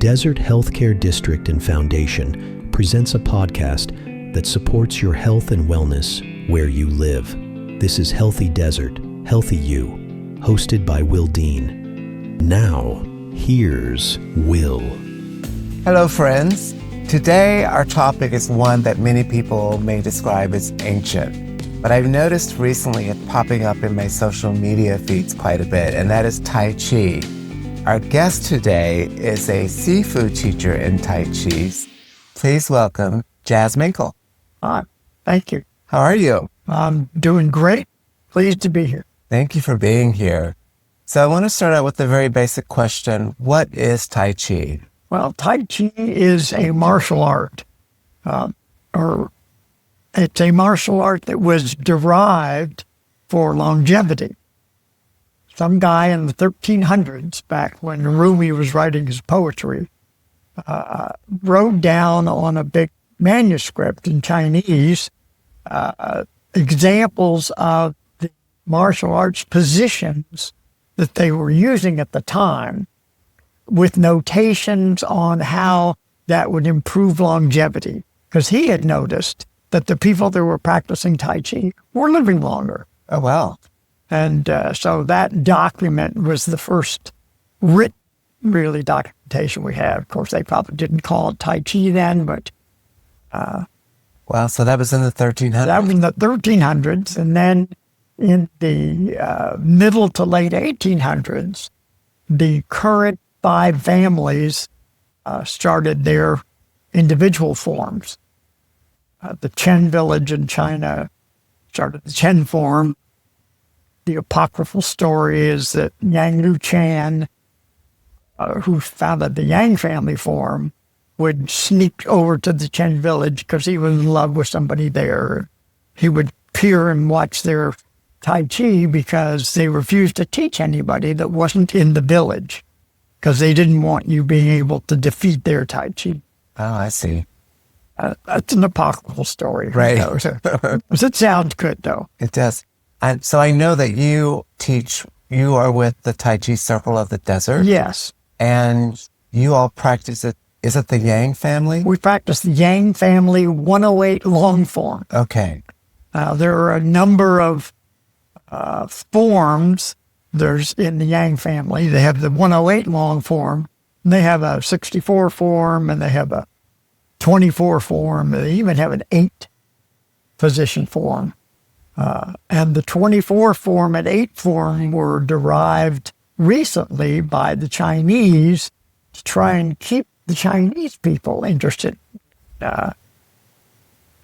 Desert Healthcare District and Foundation presents a podcast that supports your health and wellness where you live. This is Healthy Desert, Healthy You, hosted by Will Dean. Now, here's Will. Hello, friends. Today, our topic is one that many people may describe as ancient, but I've noticed recently it popping up in my social media feeds quite a bit, and that is Tai Chi. Our guest today is a Sifu teacher in Tai Chi. Please welcome Jas Minkel. Hi, thank you. How are you? I'm doing great. Pleased to be here. Thank you for being here. So I want to start out with the very basic question. What is Tai Chi? Well, Tai Chi is a martial art, or it's a martial art that was derived for longevity. Some guy in the 1300s, back when Rumi was writing his poetry, wrote down on a big manuscript in Chinese examples of the martial arts positions that they were using at the time, with notations on how that would improve longevity. Because he had noticed that the people that were practicing Tai Chi were living longer. Oh, wow. And so that document was the first written, really, documentation we have. Of course, they probably didn't call it Tai Chi then, but... Wow, so that was in the 1300s? That was in the 1300s. And then in the middle to late 1800s, the current 5 families started their individual forms. The Chen village in China started the Chen form. The apocryphal story is that Yang Lu Chan, who founded the Yang family form, would sneak over to the Chen village because he was in love with somebody there. He would peer and watch their Tai Chi because they refused to teach anybody that wasn't in the village because they didn't want you being able to defeat their Tai Chi. Oh, I see. That's an apocryphal story. Right. It sounds good, though. It does. And so I know that you are with the Tai Chi Circle of the Desert. Yes. And you all practice it. Is it the Yang family? We practice the Yang family 108 long form. Okay. There are a number of forms. There's in the Yang family. They have the 108 long form. And they have a 64 form, and they have a 24 form. They even have an 8 position form. And the 24 form and 8 form were derived recently by the Chinese to try and keep the Chinese people interested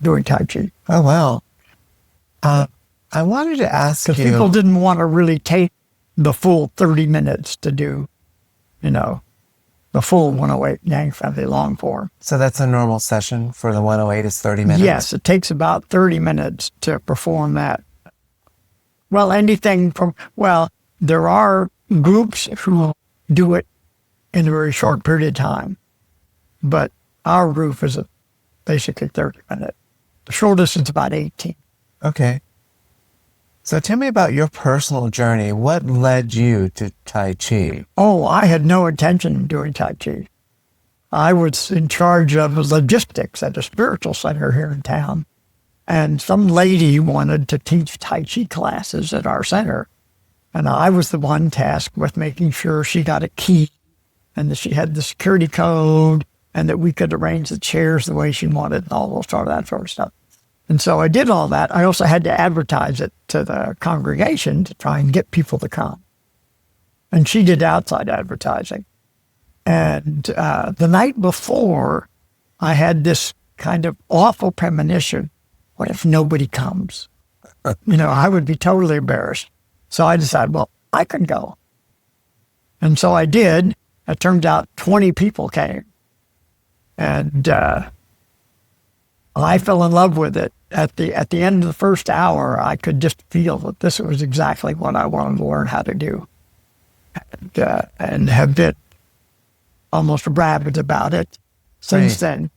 doing Tai Chi. Oh, wow. I wanted to ask you... Because people didn't want to really take the full 30 minutes to do, the full 108 Yang family long form. So that's a normal session for the 108 is 30 minutes? Yes, it takes about 30 minutes to perform that. Well, there are groups who do it in a very short period of time, but our group is basically 30 minutes. The shortest is about 18. Okay. So tell me about your personal journey. What led you to Tai Chi? Oh, I had no intention of doing Tai Chi. I was in charge of logistics at a spiritual center here in town. And some lady wanted to teach Tai Chi classes at our center. And I was the one tasked with making sure she got a key and that she had the security code and that we could arrange the chairs the way she wanted and all that sort of stuff. And so I did all that. I also had to advertise it to the congregation to try and get people to come. And she did outside advertising. And the night before, I had this kind of awful premonition. What if nobody comes? I would be totally embarrassed. So I decided, well, I can go. And so I did. It turned out 20 people came. And I fell in love with it. At the end of the first hour, I could just feel that this was exactly what I wanted to learn how to do. And have been almost rabid about it since then.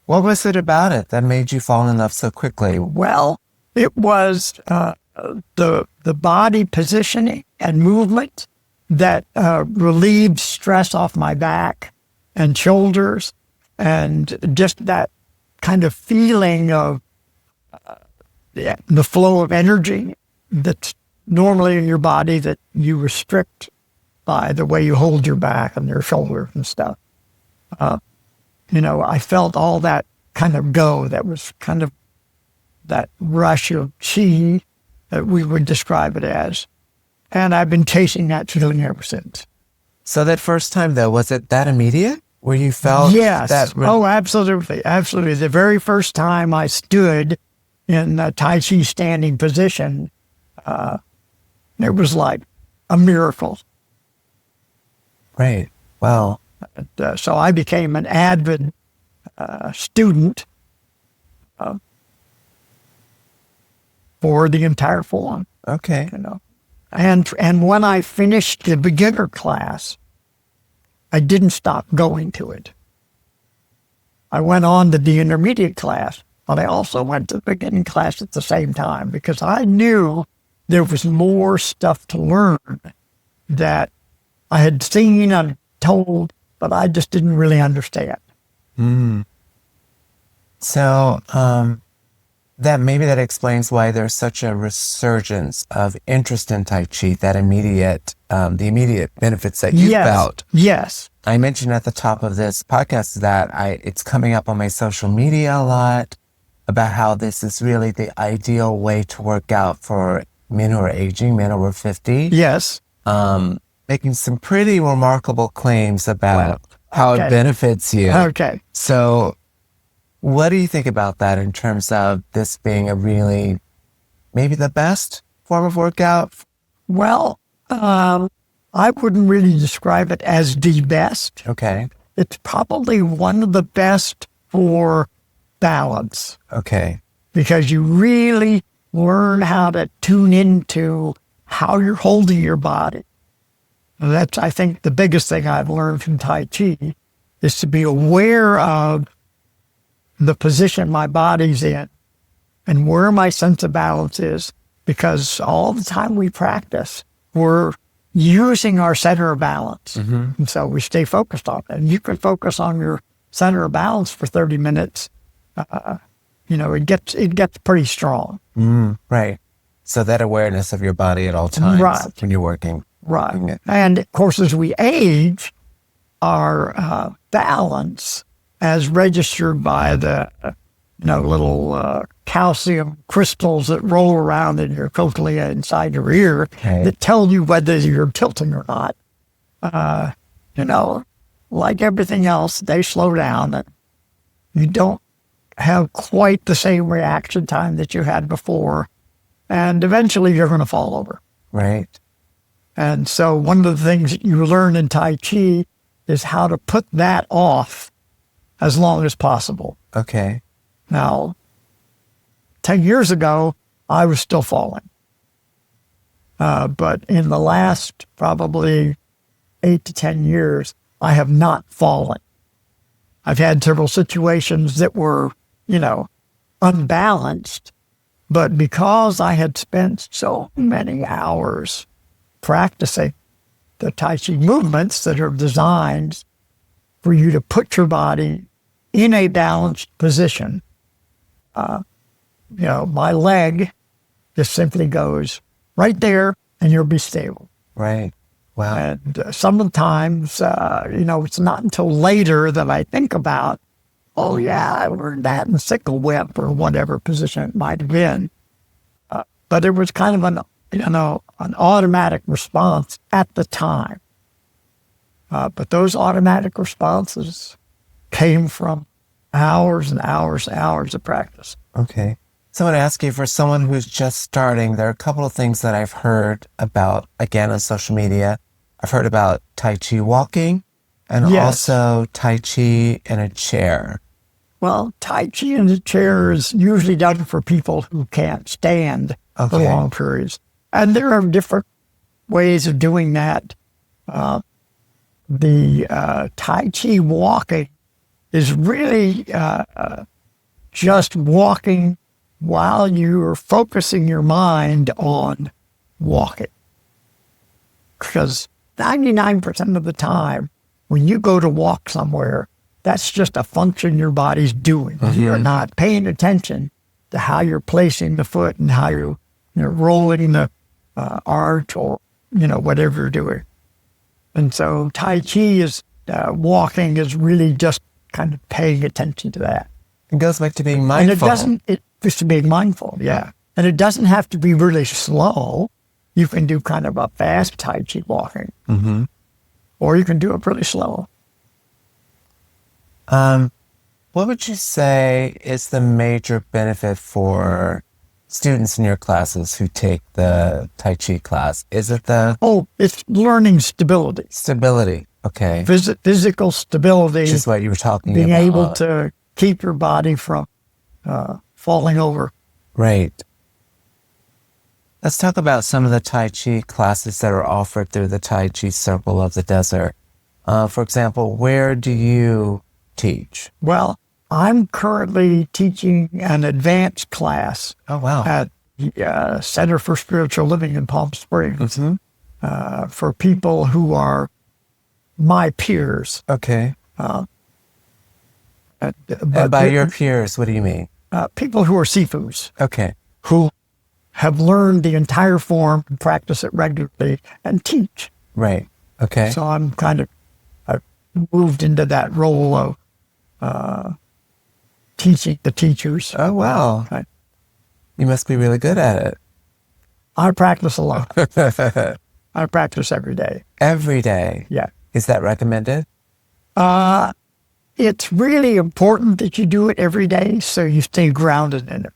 What was it about it that made you fall in love so quickly? Well, it was the body positioning and movement that relieved stress off my back and shoulders, and just that kind of feeling of the flow of energy that's normally in your body that you restrict by the way you hold your back and your shoulders and stuff. I felt all that kind of go. That was kind of that rush of chi that we would describe it as. And I've been chasing that feeling ever since. So that first time, though, was it that immediate where you felt yes. that? Oh, absolutely. Absolutely. The very first time I stood in the Tai Chi standing position, it was like a miracle. Right. Wow. So I became an avid student for the entire form. Okay. And when I finished the beginner class, I didn't stop going to it. I went on to the intermediate class, but I also went to the beginning class at the same time because I knew there was more stuff to learn that I had seen and told, but I just didn't really understand. So that explains why there's such a resurgence of interest in Tai Chi, the immediate benefits that you felt. Yes. I mentioned at the top of this podcast that it's coming up on my social media a lot about how this is really the ideal way to work out for men who are aging, men over 50. Yes. Making some pretty remarkable claims about how it benefits you. Okay. So what do you think about that in terms of this being a really, maybe the best form of workout? Well, I wouldn't really describe it as the best. Okay. It's probably one of the best for balance. Okay. Because you really learn how to tune into how you're holding your body. That's, I think, the biggest thing I've learned from Tai Chi is to be aware of the position my body's in and where my sense of balance is, because all the time we practice, we're using our center of balance. Mm-hmm. And so we stay focused on it. And you can focus on your center of balance for 30 minutes. It gets pretty strong. Right. So that awareness of your body at all times when you're working. Right. And of course, as we age, our balance as registered by the little calcium crystals that roll around in your cochlea inside your ear that tell you whether you're tilting or not. Like everything else, they slow down and you don't have quite the same reaction time that you had before. And eventually you're going to fall over. Right. And so one of the things that you learn in Tai Chi is how to put that off as long as possible. Okay. Now, 10 years ago, I was still falling. But in the last probably 8 to 10 years, I have not fallen. I've had several situations that were, unbalanced, but because I had spent so many hours practicing the Tai Chi movements that are designed for you to put your body in a balanced position, my leg just simply goes right there and you'll be stable. Right. Wow. And sometimes, it's not until later that I think about, oh yeah, I learned that in sickle whip or whatever position it might have been. But it was kind of an automatic response at the time. But those automatic responses came from hours and hours and hours of practice. Okay. So I want to ask you, for someone who's just starting, there are a couple of things that I've heard about, again, on social media. I've heard about Tai Chi walking and also Tai Chi in a chair. Well, Tai Chi in a chair is usually done for people who can't stand for long periods. And there are different ways of doing that. The Tai Chi walking is really just walking while you're focusing your mind on walking. Because 99% of the time, when you go to walk somewhere, that's just a function your body's doing. You're not paying attention to how you're placing the foot and how you're rolling the arch or, whatever you're doing. And so Tai Chi is, walking is really just kind of paying attention to that. It goes back to being mindful. And it's to being mindful, yeah. And it doesn't have to be really slow. You can do kind of a fast Tai Chi walking. Or you can do it pretty slow. What would you say is the major benefit for students in your classes who take the Tai Chi class? Is it it's learning stability. Stability, okay. Physical stability. Which is what you were talking being about. Being able to keep your body from falling over. Right. Let's talk about some of the Tai Chi classes that are offered through the Tai Chi Circle of the Desert. For example, where do you teach? Well, I'm currently teaching an advanced class at the Center for Spiritual Living in Palm Springs for people who are my peers. Okay. And by your peers, what do you mean? People who are Sifus. Okay. Who have learned the entire form, practice it regularly, and teach. Right. Okay. So I've moved into that role of teaching the teachers. Oh, wow. You must be really good at it. I practice a lot. I practice every day. Every day? Yeah. Is that recommended? It's really important that you do it every day so you stay grounded in it.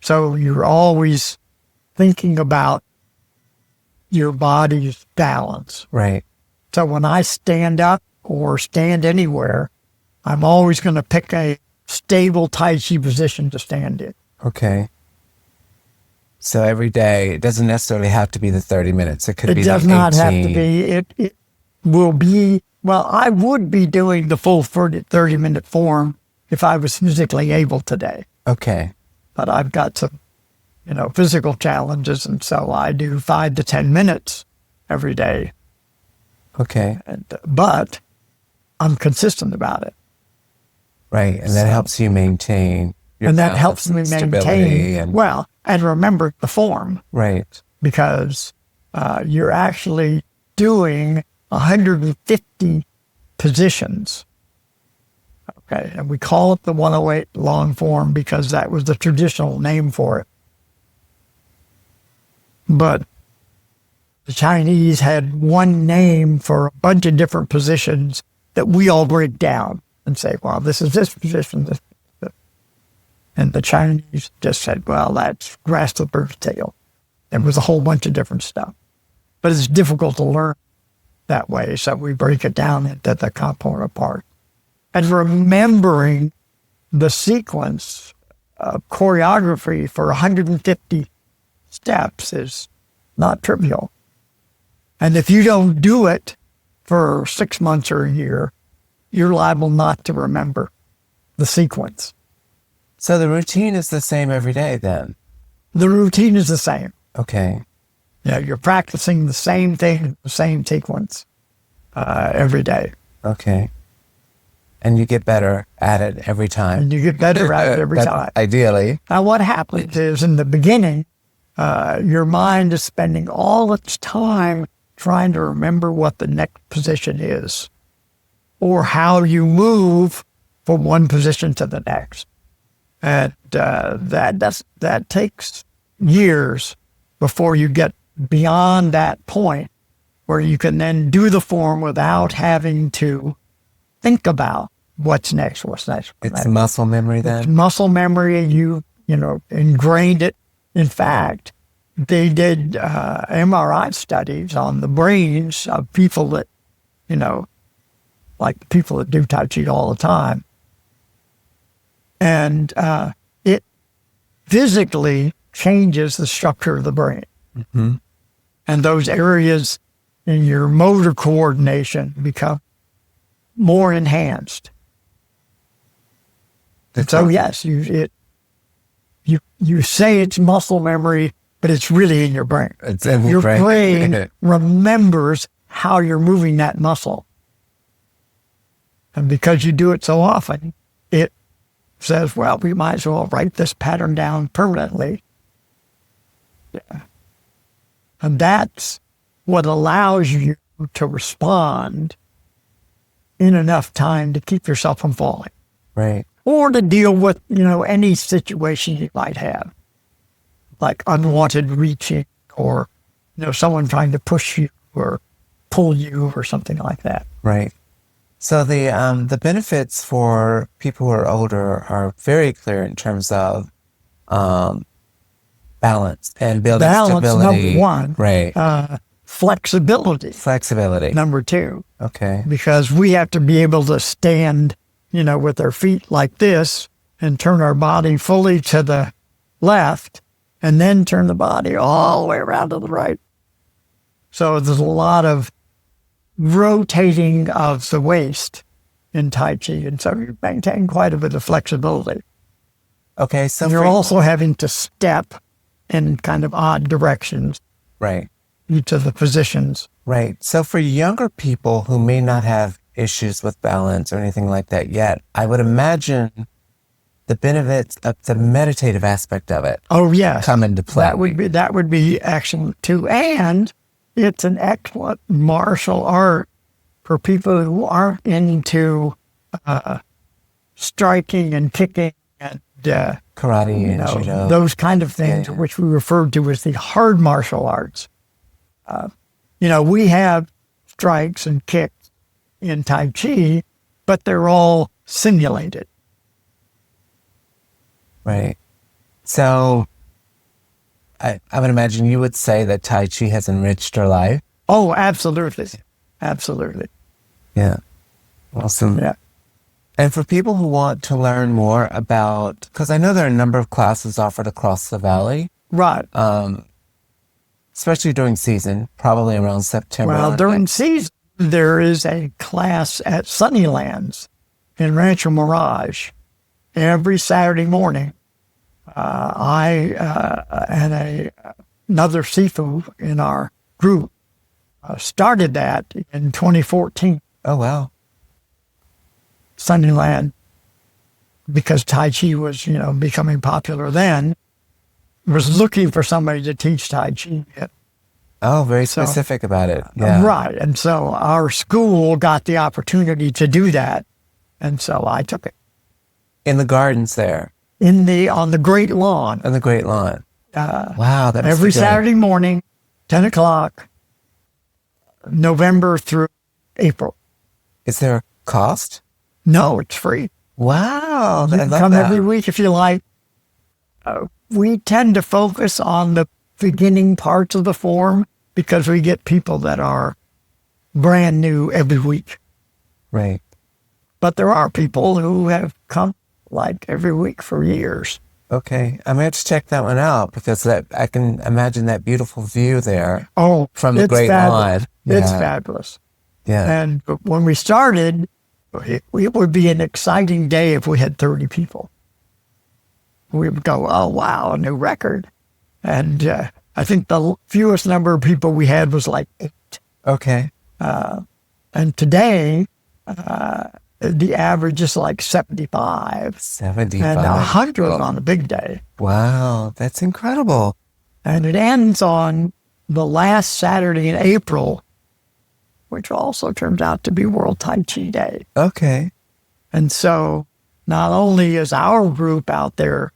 So you're always thinking about your body's balance. Right. So when I stand up or stand anywhere, I'm always going to pick a stable Tai Chi position to stand in. Okay. So every day, it doesn't necessarily have to be the 30 minutes. It could be like 18. It does not have to be. It will be, well, I would be doing the full 30-minute form if I was physically able today. Okay. But I've got some, physical challenges, and so I do 5 to 10 minutes every day. Okay. But I'm consistent about it. Right, and that helps you maintain your and that helps me maintain, and remember the form. Right. Because you're actually doing 150 positions. Okay, and we call it the 108 long form because that was the traditional name for it. But the Chinese had one name for a bunch of different positions that we all break down and say, well, this is this position, this. And the Chinese just said, well, that's grass to the bird's tail. There was a whole bunch of different stuff. But it's difficult to learn that way, so we break it down into the component parts. And remembering the sequence of choreography for 150 steps is not trivial. And if you don't do it for 6 months or a year, you're liable not to remember the sequence. So the routine is the same every day then? The routine is the same. Okay. Yeah, you're practicing the same thing, the same sequence every day. Okay. And you get better at it every time. And you get better at it every time. Ideally. Now what happens is in the beginning, your mind is spending all its time trying to remember what the next position is or how you move from one position to the next. And that takes years before you get beyond that point where you can then do the form without having to think about what's next. It's muscle memory then? It's muscle memory. You ingrained it. In fact, they did MRI studies on the brains of people that, like the people that do Tai Chi all the time. And it physically changes the structure of the brain. Mm-hmm. And those areas in your motor coordination become more enhanced. So yes, you say it's muscle memory, but it's really in your brain. It's in your brain. brain remembers how you're moving that muscle. And because you do it so often, it says, well, we might as well write this pattern down permanently. Yeah. And that's what allows you to respond in enough time to keep yourself from falling. Right. Or to deal with, any situation you might have, like unwanted reaching or, someone trying to push you or pull you or something like that. Right. So the benefits for people who are older are very clear in terms of balance and building stability. Number one. Right. Flexibility. Flexibility. Number two. Okay. Because we have to be able to stand, with our feet like this and turn our body fully to the left and then turn the body all the way around to the right. So there's a lot of rotating of the waist in Tai Chi, and so you maintain quite a bit of flexibility. Okay, so you're also having to step in kind of odd directions. Right. Each of the positions. Right. So for younger people who may not have issues with balance or anything like that yet, I would imagine the benefits of the meditative aspect of it. Oh, yes. Come into play. That would be excellent too. And it's an excellent martial art for people who aren't into striking and kicking and karate and judo. Those kind of things, which we refer to as the hard martial arts. We have strikes and kicks in Tai Chi, but they're all simulated. Right. So I would imagine you would say that Tai Chi has enriched your life. Oh, absolutely. Absolutely. Yeah. Awesome. Yeah. And for people who want to learn more about, because I know there are a number of classes offered across the valley. Right. Especially during season, probably around September. Well, during season, there is a class at Sunnylands in Rancho Mirage every Saturday morning. I and another Sifu in our group started that in 2014. Oh, wow. Sunnyland, because Tai Chi was, becoming popular then, was looking for somebody to teach Tai Chi. Oh, very specific about it. Yeah. Right. And so our school got the opportunity to do that. And so I took it. In the gardens there? On the Great Lawn. On the Great Lawn. Wow. That every Saturday morning, 10 o'clock, November through April. Is there a cost? No, it's free. Wow. You can come every week if you like. We tend to focus on the beginning parts of the form because we get people that are brand new every week. Right. But there are people who have come like every week for years. Okay. I'm going to have to check that one out because I can imagine that beautiful view there. Oh, from the Great Lawn. It's fabulous. Yeah. And when we started, it would be an exciting day if we had 30 people. We would go, oh, wow, a new record. And I think the fewest number of people we had was like 8. Okay. And today, the average is like 75. 75. And 100 on a big day. Wow, that's incredible. And it ends on the last Saturday in April, which also turns out to be World Tai Chi Day. Okay. And so not only is our group out there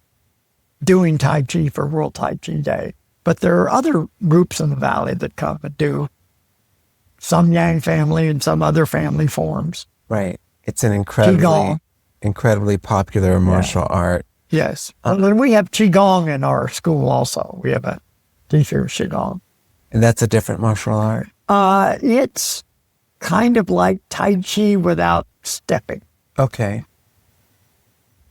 doing Tai Chi for World Tai Chi Day, but there are other groups in the valley that come and do some Yang family and some other family forms. Right. It's an incredibly popular martial art. Yes. And then we have Qigong in our school also. We have a teacher of Qigong. And that's a different martial art? It's kind of like Tai Chi without stepping. Okay.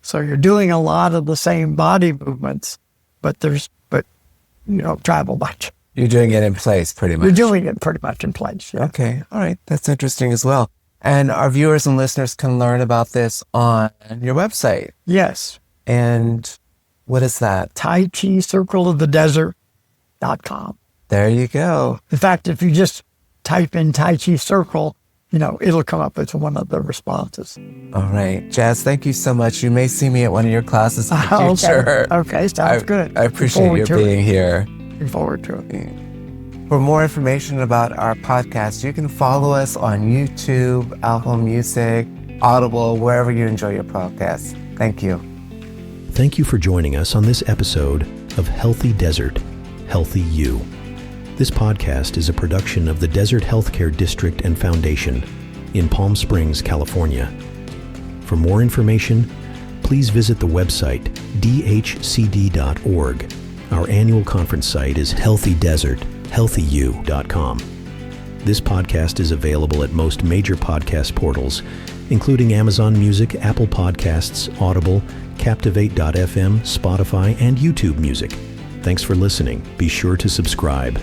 So you're doing a lot of the same body movements, but you don't travel much. You're doing it in place pretty much. You're doing it pretty much in place. Yeah. Okay. All right. That's interesting as well. And our viewers and listeners can learn about this on your website. Yes. And what is that? Tai Chi Circle of the Desert.com. There you go. In fact, if you just type in Tai Chi Circle it'll come up as one of the responses. All right. Jas, thank you so much. You may see me at one of your classes in the future. Okay, sounds good. I appreciate your being here. Looking forward to it. For more information about our podcast, you can follow us on YouTube, Apple Music, Audible, wherever you enjoy your podcasts. Thank you. Thank you for joining us on this episode of Healthy Desert, Healthy You. This podcast is a production of the Desert Healthcare District and Foundation in Palm Springs, California. For more information, please visit the website dhcd.org. Our annual conference site is healthydesert.healthyu.com. This podcast is available at most major podcast portals, including Amazon Music, Apple Podcasts, Audible, Captivate.fm, Spotify, and YouTube Music. Thanks for listening. Be sure to subscribe.